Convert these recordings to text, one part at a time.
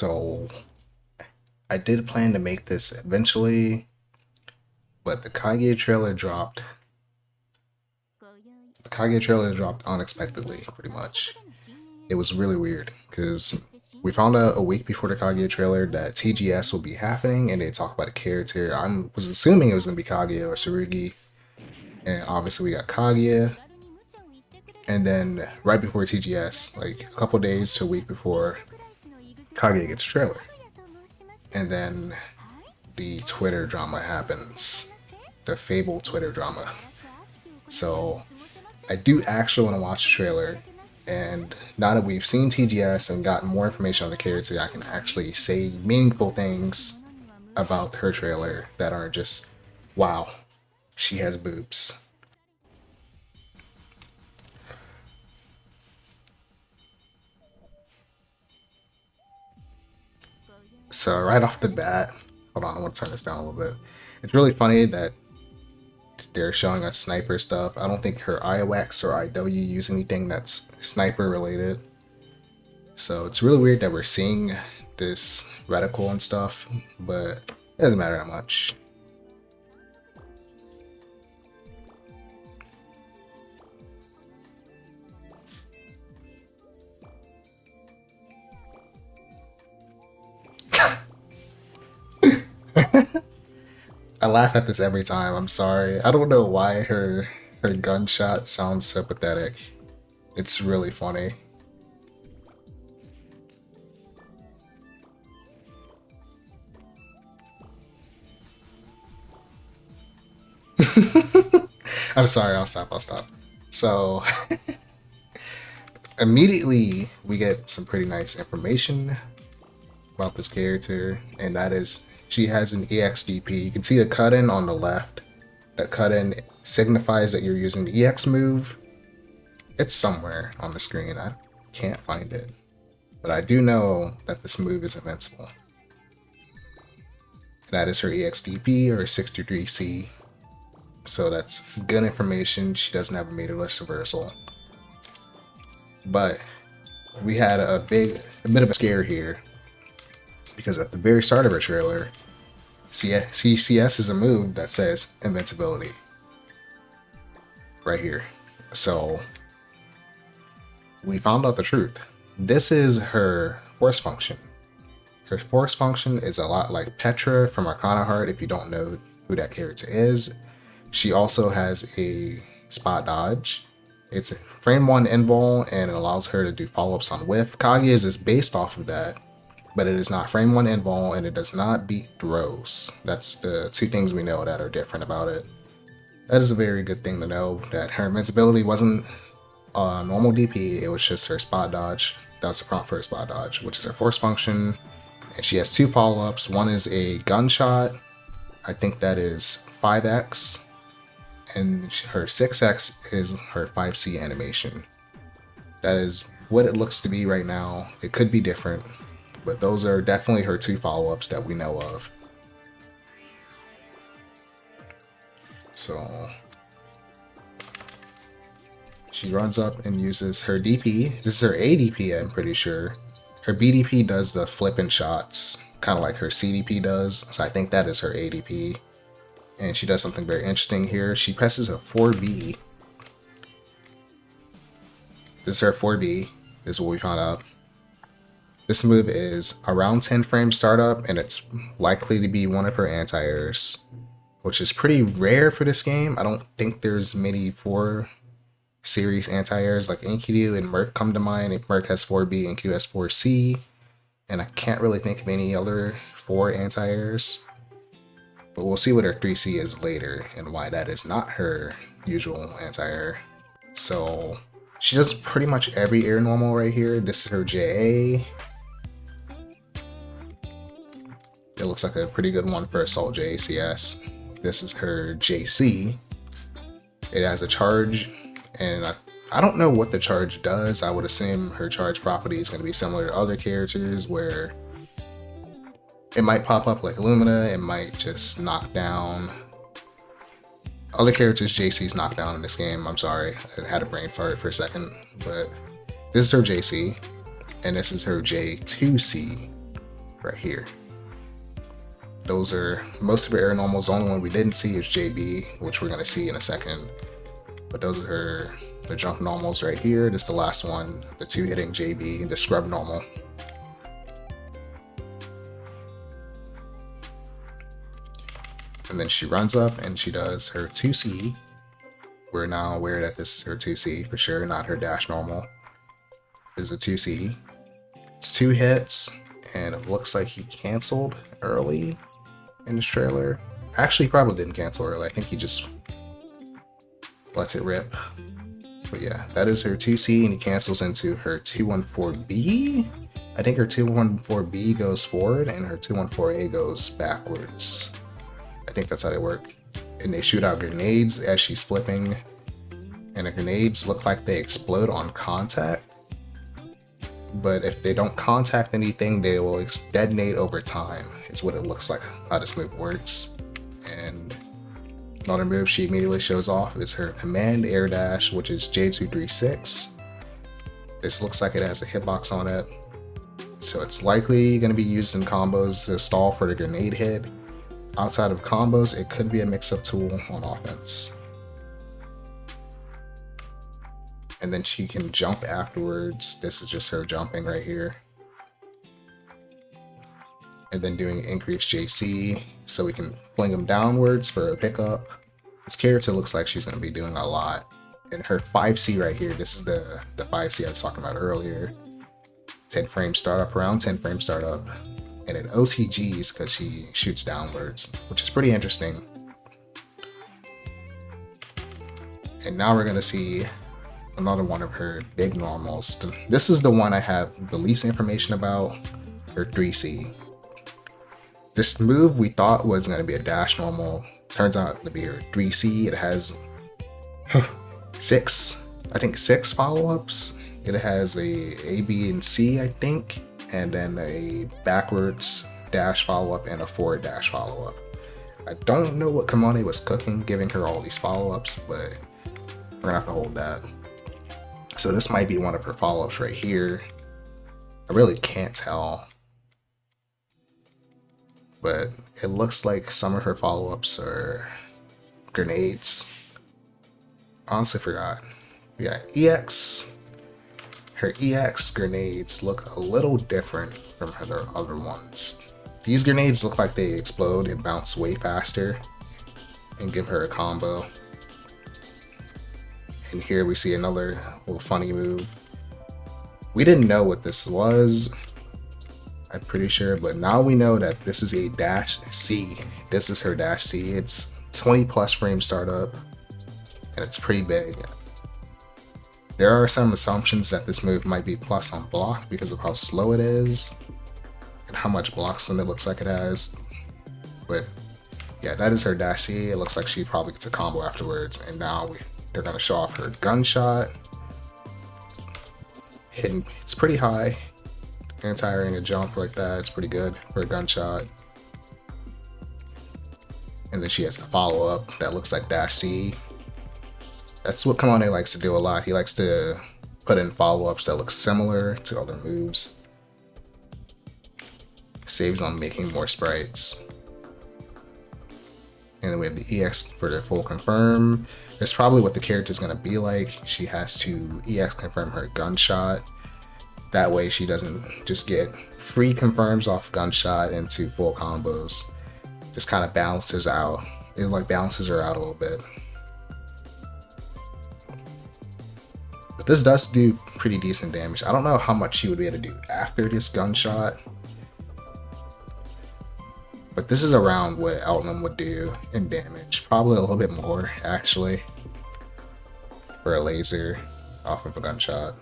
So I did plan to make this eventually, but the Kaguya trailer dropped. The Kaguya trailer dropped unexpectedly, pretty much. It was really weird because we found out a week before the Kaguya trailer that TGS would be happening, and they talked about a character. I was assuming it was going to be Kaguya or Tsurugi, and obviously we got Kaguya. And then right before TGS, like a couple days to a week before, Kaguya gets a trailer. And then the Twitter drama happens. The Fable Twitter drama. So I do actually want to watch the trailer. And now that we've seen TGS and gotten more information on the character, I can actually say meaningful things about her trailer that aren't just, wow, she has boobs. So right off the bat, hold on, I want to turn this down a little bit. It's really funny that they're showing us sniper stuff. I don't think her IOX or IW use anything that's sniper related. So it's really weird that we're seeing this reticle and stuff, but it doesn't matter that much. I laugh at this every time. I'm sorry. I don't know why her gunshot sounds so pathetic. It's really funny. I'm sorry. I'll stop. So immediately we get some pretty nice information about this character, and that is she has an EXDP. You can see the cut-in on the left. That cut-in signifies that you're using the EX move. It's somewhere on the screen. I can't find it. But I do know that this move is invincible. That is her EXDP or 63C. So that's good information. She doesn't have a meterless reversal. But we had a bit of a scare here, because at the very start of her trailer, CES is a move that says invincibility. Right here. So we found out the truth. This is her force function. Her force function is a lot like Petra from Arcana Heart, if you don't know who that character is. She also has a spot dodge. It's a frame 1 invul, and it allows her to do follow-ups on whiff. Kaguya's is based off of that, but it is not frame 1 invul, and it does not beat throws. That's the two things we know that are different about it. That is a very good thing to know, that her invincibility wasn't a normal DP, it was just her spot dodge. That was the prompt for her spot dodge, which is her force function. And she has two follow-ups. One is a gunshot. I think that is 5x. And her 6x is her 5C animation. That is what it looks to be right now. It could be different, but those are definitely her two follow-ups that we know of. So she runs up and uses her DP. This is her ADP, I'm pretty sure. Her BDP does the flipping shots, kind of like her CDP does. So I think that is her ADP. And she does something very interesting here. She presses a 4B. This is her 4B. This is what we found out. This move is around 10 frame startup, and it's likely to be one of her anti-airs, which is pretty rare for this game. I don't think there's many 4 series anti-airs like Enkidu and Merc come to mind. Merc has 4B, Enkidu has 4C, and I can't really think of any other 4 anti-airs. But we'll see what her 3C is later and why that is not her usual anti-air. So she does pretty much every air normal right here. This is her JA. It looks like a pretty good one for Assault JACS. This is her JC. It has a charge, and I don't know what the charge does. I would assume her charge property is going to be similar to other characters, where it might pop up like Illumina, it might just knock down. Other characters JC's knocked down in this game. I'm sorry, I had a brain fart for a second, but this is her JC, and this is her J2C. right here. Those are most of her air normals. The only one we didn't see is JB, which we're going to see in a second. But those are the jump normals right here. This is the last one, the 2 hitting JB, the scrub normal. And then she runs up and she does her 2C. We're now aware that this is her 2C for sure, not her dash normal. This is a 2C. It's 2 hits, and it looks like he canceled early in this trailer. Actually, he probably didn't cancel early. I think he just lets it rip. But yeah, that is her 2C, and he cancels into her 214B. I think her 214B goes forward, and her 214A goes backwards. I think that's how they work. And they shoot out grenades as she's flipping, and the grenades look like they explode on contact. But if they don't contact anything, they will detonate over time, is what it looks like how this move works. And another move she immediately shows off is her command air dash, which is J236. This looks like it has a hitbox on it, so it's likely going to be used in combos to stall for the grenade hit. Outside of combos, it could be a mix-up tool on offense. And then she can jump afterwards. This is just her jumping right here. And then doing increased JC, so we can fling him downwards for a pickup. This character looks like she's going to be doing a lot. And her 5C right here, this is the 5C I was talking about earlier. 10 frame startup, around 10 frame startup. And it OTGs because she shoots downwards, which is pretty interesting. And now we're going to see another one of her big normals. This is the one I have the least information about, her 3C. This move we thought was going to be a dash normal, turns out to be her 3C. It has 6 follow-ups. It has a B, and C, I think, and then a backwards dash follow-up and a forward dash follow-up. I don't know what Kamane was cooking giving her all these follow-ups, but we're gonna have to hold that. So this might be one of her follow-ups right here. I really can't tell, but it looks like some of her follow-ups are grenades. Honestly forgot. We got EX. Her EX grenades look a little different from her other ones. These grenades look like they explode and bounce way faster and give her a combo. And here we see another little funny move. We didn't know what this was, I'm pretty sure, but now we know that this is a dash C. This is her dash C. It's 20 plus frame startup, and it's pretty big. There are some assumptions that this move might be plus on block because of how slow it is and how much block slim it looks like it has. But yeah, that is her dash C. It looks like she probably gets a combo afterwards, and now they're going to show off her gunshot. It's pretty high. Anti-airing a jump like that, it's pretty good for a gunshot. And then she has the follow-up that looks like dash C. That's what Kamane likes to do a lot. He likes to put in follow-ups that look similar to other moves. Saves on making more sprites. And then we have the EX for the full confirm. That's probably what the character is going to be like. She has to EX confirm her gunshot. That way she doesn't just get free confirms off gunshot into full combos. Just kind of balances out. It like balances her out a little bit. But this does do pretty decent damage. I don't know how much she would be able to do after this gunshot. But this is around what Outland would do in damage. Probably a little bit more, actually, for a laser off of a gunshot.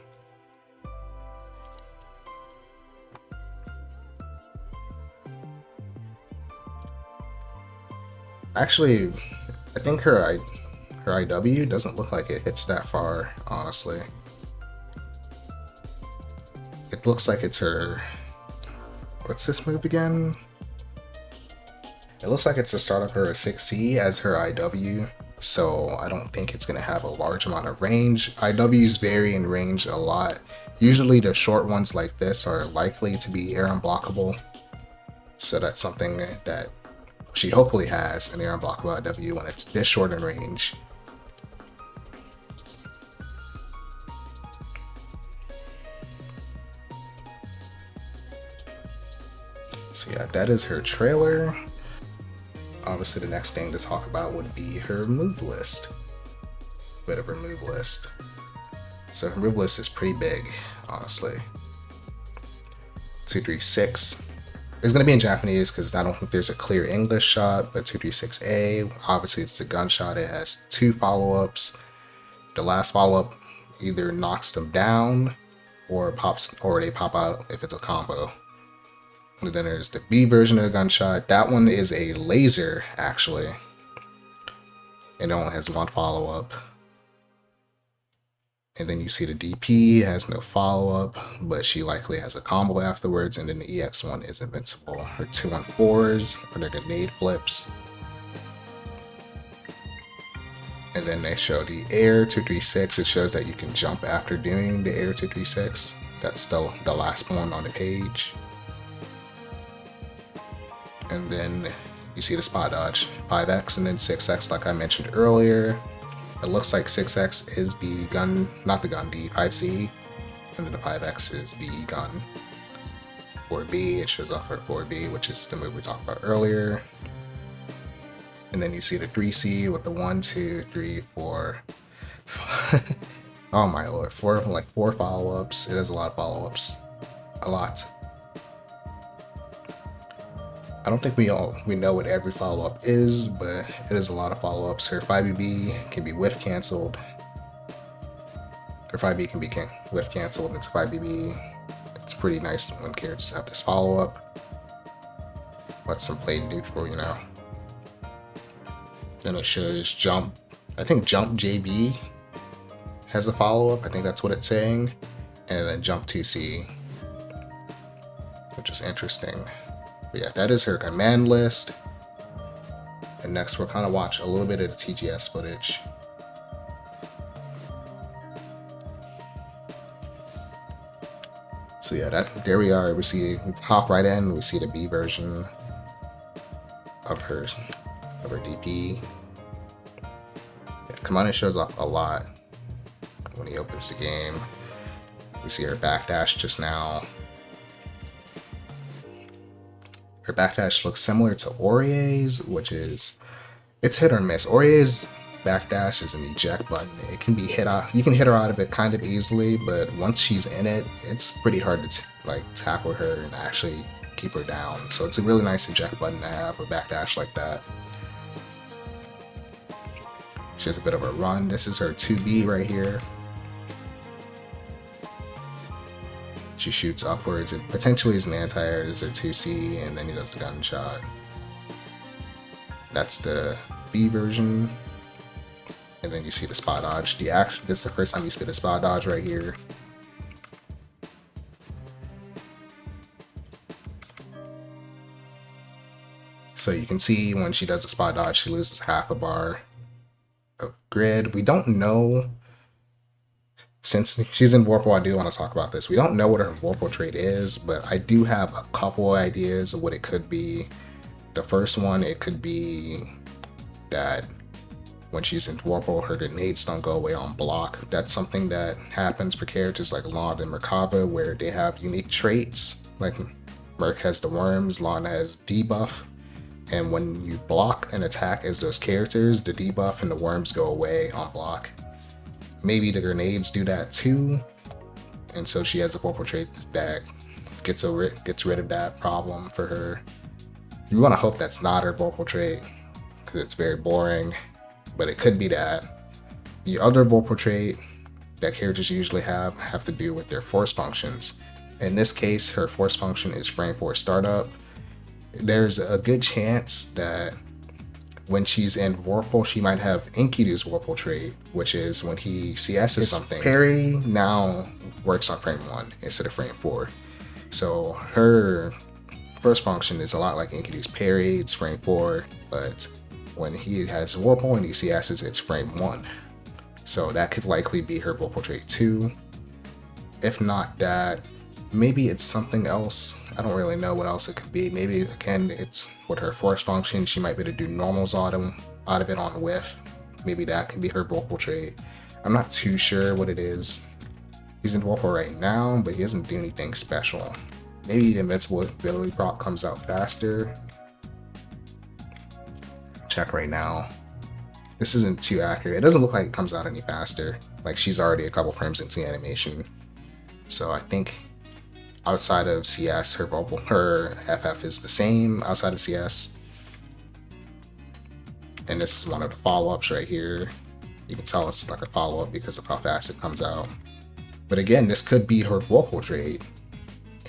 Actually, I think her IW doesn't look like it hits that far, honestly. It looks like it's her... What's this move again? It looks like it's the start of her 6C as her IW, so I don't think it's going to have a large amount of range. IWs vary in range a lot. Usually the short ones like this are likely to be air unblockable, So that's something that she hopefully has in the unblockable W when it's this short in range. So yeah, that is her trailer. Obviously, the next thing to talk about would be her move list. Bit of her move list. So her move list is pretty big, honestly. 236 is going to be in Japanese because I don't think there's a clear English shot, but 236A, obviously it's the gunshot. It has 2 follow-ups. The last follow-up either knocks them down or they pop out if it's a combo. And then there's the B version of the gunshot. That one is a laser, actually. And it only has 1 follow-up. And then you see the DP has no follow-up, but she likely has a combo afterwards. And then the EX1 is invincible. Her 214s are the grenade flips. And then they show the air 236. It shows that you can jump after doing the air 236. That's the last one on the page. And then you see the spot dodge 5x and then 6x like I mentioned earlier. It looks like 6x is the gun, not the gun, the 5C, and then the 5x is the gun. 4B, it shows off her 4B, which is the move we talked about earlier. And then you see the 3C with the 1, 2, 3, 4. Oh my lord, 4 follow-ups. It has a lot of follow-ups. A lot. I don't think we know what every follow-up is, but it is a lot of follow-ups. Her 5BB can be whiff canceled. Her 5B can be whiff canceled into 5BB. It's pretty nice when characters have this follow-up. Let some play neutral, you know. Then it shows jump. I think jump JB has a follow-up. I think that's what it's saying. And then jump 2C, which is interesting. But yeah, that is her command list. And next we'll kind of watch a little bit of the TGS footage. So yeah, there we are. We hop right in, we see the B version of her DP. Yeah, Kamane shows off a lot when he opens the game. We see her backdash just now. Her backdash looks similar to Aurier's, which is, it's hit or miss. Aurier's backdash is an eject button. It can be hit out. You can hit her out of it kind of easily, but once she's in it, it's pretty hard to tackle her and actually keep her down. So it's a really nice eject button to have, a backdash like that. She has a bit of a run. This is her 2B right here. She shoots upwards. It potentially is an anti-air. This is her 2C, and then he does the gunshot. That's the B version. And then you see the spot dodge. This is the first time you see the spot dodge right here. So you can see when she does the spot dodge, she loses half a bar of grid. We don't know. Since she's in Vorpal, I do want to talk about this. We don't know what her Vorpal trait is, but I do have a couple ideas of what it could be. The first one, it could be that when she's in Vorpal, her grenades don't go away on block. That's something that happens for characters like Lawn and Merkava, where they have unique traits. Like Merc has the worms, Lawn has debuff, and when you block an attack as those characters, the debuff and the worms go away on block. Maybe the grenades do that too, and so she has a Vorpal trait that gets rid of that problem for her. You want to hope that's not her Vorpal trait, because it's very boring, but it could be that. The other Vorpal trait that characters usually have to do with their force functions. In this case, her force function is frame 4 startup. There's a good chance that when she's in Vorpal, she might have Enkidu's Vorpal trait, which is when he CS's something. Parry now works on frame 1 instead of frame 4. So her first function is a lot like Enkidu's parry, it's frame 4, but when he has Vorpal and he CS's, it's frame 1. So that could likely be her Vorpal trait 2. If not that, maybe it's something else. I don't really know what else it could be. Maybe again, it's with her force function. She might be able to do normals out of it on whiff. Maybe that can be her vocal trait. I'm not too sure what it is. He's invincible right now, but he doesn't do anything special. Maybe the invincible ability proc comes out faster. Check right now. This isn't too accurate. It doesn't look like it comes out any faster. Like she's already a couple frames into the animation. So I think outside of CS, her FF is the same outside of CS. And this is one of the follow-ups right here. You can tell it's like a follow-up because of how fast it comes out. But again, this could be her vocal trait,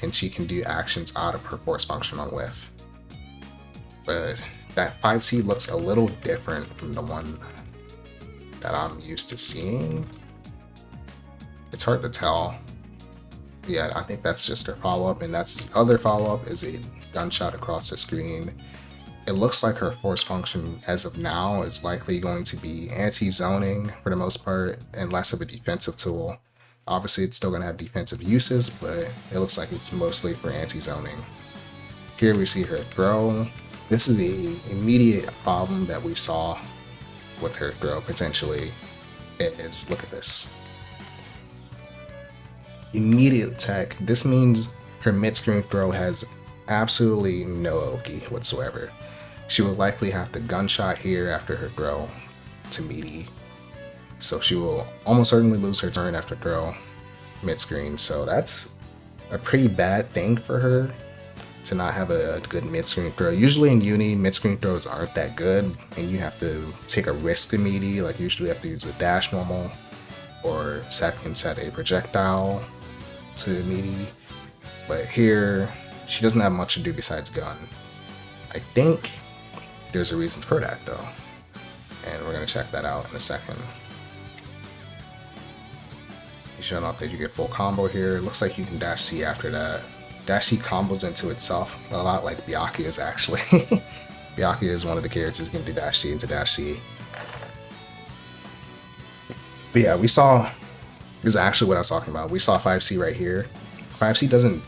and she can do actions out of her force function on whiff. But that 5C looks a little different from the one that I'm used to seeing. It's hard to tell. Yeah, I think that's just her follow-up, and that's the other follow-up is a gunshot across the screen. It looks like her force function as of now is likely going to be anti-zoning for the most part and less of a defensive tool. Obviously, it's still going to have defensive uses, but it looks like it's mostly for anti-zoning. Here we see her throw. This is the immediate problem that we saw with her throw potentially is, look at this. Immediate tech. This means her mid-screen throw has absolutely no Oki whatsoever. She will likely have to gunshot here after her throw to meaty. So she will almost certainly lose her turn after throw mid-screen. So that's a pretty bad thing for her to not have a good mid-screen throw. Usually in uni, mid-screen throws aren't that good and you have to take a risk to meaty. Like usually you have to use a dash normal or can set a projectile to meaty. But here, she doesn't have much to do besides gun. I think there's a reason for that though. And we're gonna check that out in a second. Showing off that you get full combo here. It looks like you can dash C after that. Dash C combos into itself a lot like Byakuya is actually. Byakuya is one of the characters who can do dash C into dash C. But yeah, we saw, this is actually what I was talking about. We saw 5C right here. 5C doesn't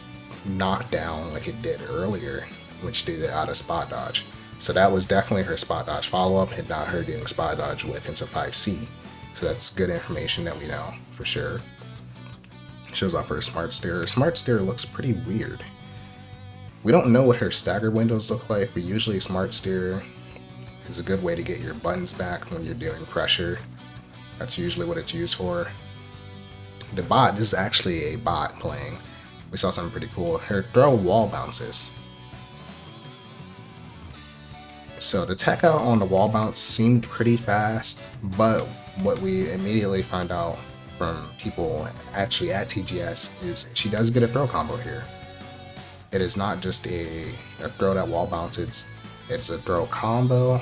knock down like it did earlier when she did it out of spot dodge. So that was definitely her spot dodge follow-up and not her doing spot dodge whiff into 5C. So that's good information that we know for sure. Shows off her smart steer. Smart steer looks pretty weird. We don't know what her stagger windows look like, but usually smart steer is a good way to get your buttons back when you're doing pressure. That's usually what it's used for. The bot, this is actually a bot playing. We saw something pretty cool. Her throw wall bounces. So the tech out on the wall bounce seemed pretty fast, but what we immediately find out from people actually at TGS is she does get a throw combo here. It is not just a throw that wall bounces, it's a throw combo.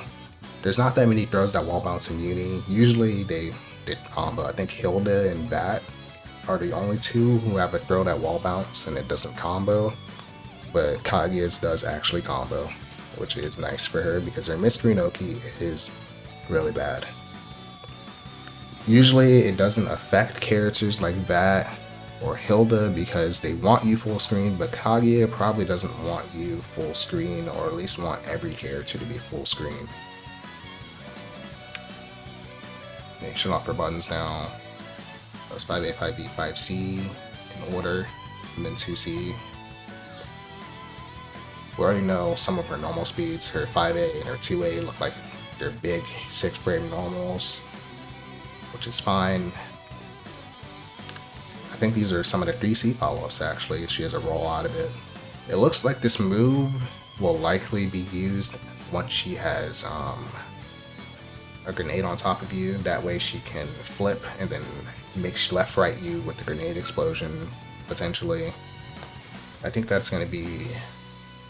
There's not that many throws that wall bounce in uni. Usually they combo. I think Hilda and Bat are the only two who have a throw that wall bounce and it doesn't combo. But Kaguya's does actually combo, which is nice for her because her mid-screen Oki is really bad. Usually it doesn't affect characters like Vat or Hilda because they want you full screen, but Kaguya probably doesn't want you full screen, or at least want every character to be full screen. Okay, shut off her buttons now. That was 5A, 5B, 5C in order, and then 2C. We already know some of her normal speeds. Her 5A and her 2A look like they're big 6-frame normals, which is fine. I think these are some of the 3C follow-ups actually. She has a roll out of it. It looks like this move will likely be used once she has a grenade on top of you. That way she can flip and then left right you with the grenade explosion, potentially. I think that's going to be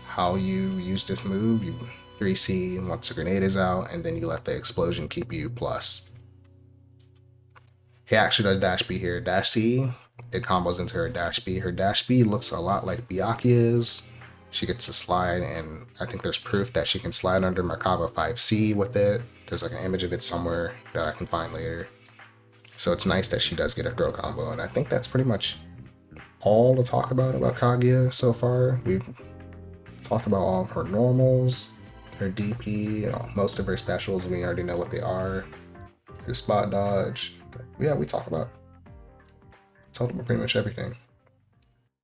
how you use this move. You 3C once the grenade is out, and then you let the explosion keep you plus. He actually does dash B here. Dash C, it combos into her dash B. Her dash B looks a lot like Byakuya's. She gets to slide, and I think there's proof that she can slide under Merkaba 5C with it. There's like an image of it somewhere that I can find later. So it's nice that she does get a throw combo, and I think that's pretty much all to talk about Kaguya so far. We've talked about all of her normals, her DP, most of her specials. We already know what they are. Her spot dodge. Yeah, we talked about pretty much everything.